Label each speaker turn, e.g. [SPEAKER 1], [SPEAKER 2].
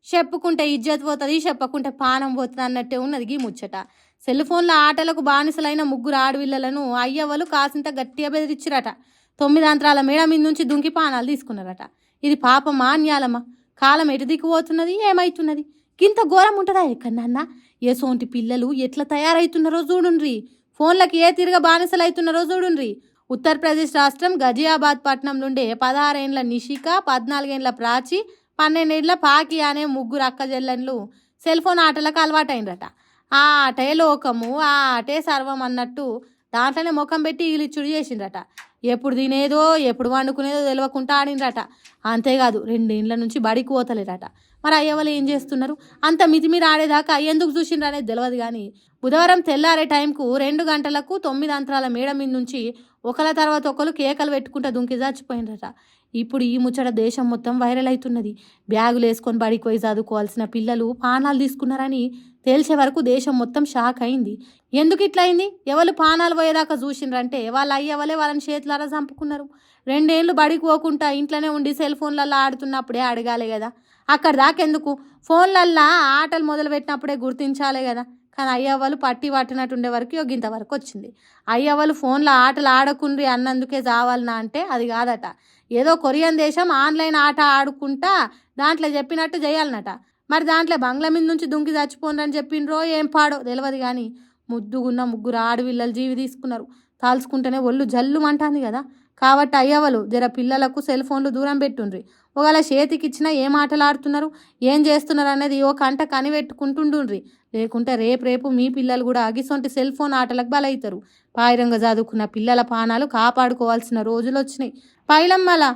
[SPEAKER 1] చెప్పుకుంటే ఇజ్జత్ పోతుంది, చెప్పకుంటే పానం పోతుంది అన్నట్టే ఉన్నది ఈ ముచ్చట. సెల్ ఫోన్ల ఆటలకు బానిసలైన ముగ్గురు ఆడవిళ్ళలను అయ్యవ్వలు కాసింత గట్టిగా బెదిరించిరట. 9 అంతరాల మేడ మీద నుంచి దుంకి పానాలు తీసుకున్నారట. ఇది పాపమా న్యాలమా? కాలం ఎటు దిక్కుపోతున్నది, ఏమైతున్నది? గింత ఘోరం ఉంటుందా ఎక్కడన్నా? ఏసోంటి పిల్లలు ఎట్లా తయారైతున్నారో చూడుండ్రి. ఫోన్లకి ఏ తిరగ బానిసలు అవుతున్నారో చూడుండ్రి. ఉత్తరప్రదేశ్ రాష్ట్రం గజియాబాద్ పట్టణం నుండే 16 ఏండ్ల నిషిక, 14 ఏండ్ల ప్రాచి, 12 ఏండ్ల పాకి అనే ముగ్గురు అక్కజెల్లెన్లు సెల్ ఫోన్ ఆటలకు అలవాటైనరట. ఆ ఆటే లోకము, ఆ ఆటే సర్వం అన్నట్టు దాంట్లోనే ముఖం పెట్టి ఇలిచుడు చేసిండ్రట. ఎప్పుడు తినేదో ఎప్పుడు వండుకునేదో తెలియకుండా ఆడిండ్రట. అంతేకాదు 2 ఏండ్ల నుంచి బడికి పోతలేరట. మరి అయ్యవాళ్ళు ఏం చేస్తున్నారు? అంత మితిమీర ఆడేదాకా ఎందుకు చూసిండ్రు అనేది తెలియదు. కానీ బుధవారం తెల్లారే టైంకు 2 గంటలకు 9 అంతరాల మేడ మీద నుంచి ఒకళ్ళ తర్వాత ఒకరు కేకలు పెట్టుకుంటూ దుంకి చచ్చిపోయినరట. ఇప్పుడు ఈ ముచ్చట దేశం మొత్తం వైరల్ అవుతున్నది. బ్యాగులు వేసుకొని బడికి పోయి చదువుకోవాల్సిన పిల్లలు పానాలు తీసుకున్నారని తేల్చే వరకు దేశం మొత్తం షాక్ అయింది. ఎందుకు ఇట్లా అయింది? ఎవరు పానాలు పోయేదాకా చూసిండ్రంటే వాళ్ళ అయ్యవలే వాళ్ళని చేతులారా చంపుకున్నారు. 2 ఏళ్ళు బడికి పోకుండా ఇంట్లోనే ఉండి సెల్ ఫోన్లలో ఆడుతున్నప్పుడే అడగాలి కదా. అక్కడ దాకెందుకు? ఫోన్లల్లో ఆటలు మొదలు పెట్టినప్పుడే గుర్తించాలి కదా. కానీ అయ్యవ్వలు పట్టి పట్టినట్టు ఉండే వరకు యోగింతవరకు వచ్చింది. అయ్యవ్వలు ఫోన్లో ఆటలు ఆడకుండ్రి అన్నందుకే చావాలనా అంటే అది కాదట. ఏదో కొరియన్ దేశం ఆన్లైన్ ఆట ఆడుకుంటా దాంట్లో చెప్పినట్టు చేయాలన్నట. మరి దాంట్లో బంగ్లా మీద నుంచి దుంకి చచ్చిపోండి చెప్పిండ్రో ఏం పాడో తెలియదు. కానీ ముద్దుగున్న ముగ్గురు ఆడవిల్లలు జీవి తీసుకున్నారు. తాల్చుకుంటేనే ఒళ్ళు జల్లుమంటుంది కదా. కాబట్టి అయ్యవలు జర పిల్లలకు సెల్ ఫోన్లు దూరం పెట్టుండ్రి. ఒకవేళ చేతికి ఇచ్చినా ఏం ఆటలు ఆడుతున్నారు, ఏం చేస్తున్నారు అనేది ఓ కంట కనిపెట్టుకుంటుండ్రి. లేకుంటే రేపు మీ పిల్లలు కూడా అగిసొంటి సెల్ ఫోన్ ఆటలకు బలవుతారు. పాయిరంగా చదువుకున్న పిల్లల పానాలు కాపాడుకోవాల్సిన రోజులు వచ్చినాయి. పైలమ్మలా